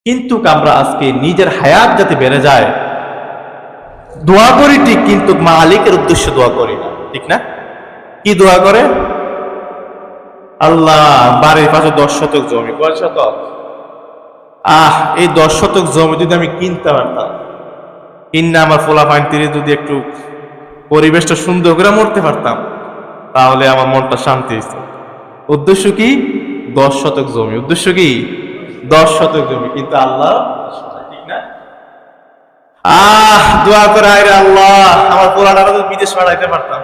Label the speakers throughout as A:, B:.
A: কিন্তু আমরা আজকে নিজের হায়াত যাতে বেড়ে যায় দোয়া করি ঠিক, কিন্তু মালিকের উদ্দেশ্যে দোয়া করি না, ঠিক না? কি দোয়া করে? আল্লাহ, বাড়ির পাশে 10 শতক জমি, কয় শতক? এই 10 শতক জমি যদি আমি কিনতে পারতাম, কিনে আমার ফোলা ফাইন তীরে যদি একটু পরিবেশটা সুন্দর করে মরতে পারতাম, তাহলে আমার মনটা শান্তি হইতো। উদ্দেশ্য কি? 10 শতক জমি। উদ্দেশ্য কি? 10 শতক জমি, কিন্তু আল্লাহ, ঠিক না? দোয়া করে, আরে আল্লাহ, আমার পোলাটা যদি বিদেশ পাঠাইতে পারতাম,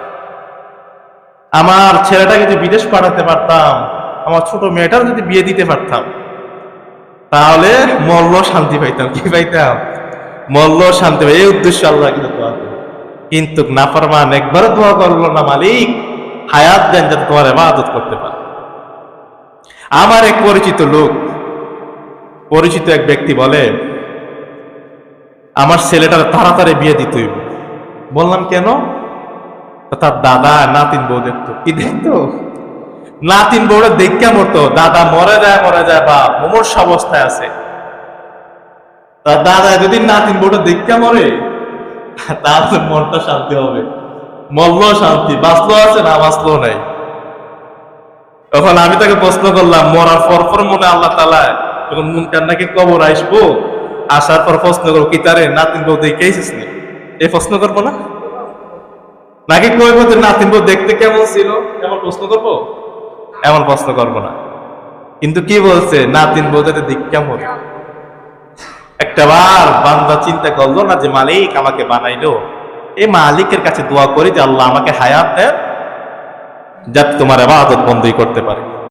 A: আমার ছেলেটাকে যদি বিদেশ পাঠাতে পারতাম, আমার ছোট মেয়েটার যদি বিয়ে দিতে পারতাম, তাহলে মল্ল শান্তি পাইতাম। কি পাইতাম? মল্ল শান্তি পাই। এই উদ্দেশ্য আল্লাহ কিন্তু দোয়া করে। কিন্তু নাফরমান একবারও দোয়া করলো না, মালিক হায়াত দেন যাতে তোমার ইবাদত করতে পারে। আমার এক পরিচিত এক ব্যক্তি বলে, আমার ছেলেটার তাড়াতাড়ি বিয়ে দিতে হইব। বললাম কেন? তার দাদা নাতিন বউ দেখতো। কি দেখতো? নাতিন বউটা দেখে মরতো। দাদা মরে যায় বা মুমূর্ষু অবস্থায় আছে। তার দাদা যদি নাতিন বউটা দেখে মরে, তাহলে মনটা শান্তি হবে। মরলো শান্তি, বাঁচলো আছে না বাঁচলো নাই। তখন আমি তাকে প্রশ্ন করলাম, মরার পর মনে আল্লাহ তাআলা যখন মুনকার নাকি কবর আসবো, আসার পর প্রশ্ন করবো, কি তারে নাতিন বউ দেখে এসেছিস নি? এই প্রশ্ন করবো না? নাকি কইব যে নাতিন বউ দেখতে কেমন ছিল, এমন প্রশ্ন করবো? এমন প্রশ্ন করবো না। কিন্তু কি বলছে? নাতিন বউ যাতে দিক কেমন। একটা বার বান্দা চিন্তা করলো না যে মালিক আমাকে বানাইলো, এই মালিকের কাছে দোয়া করি যে আল্লাহ আমাকে হায়াত দেন যাতে তোমার ইবাদত বন্দী করতে পারে।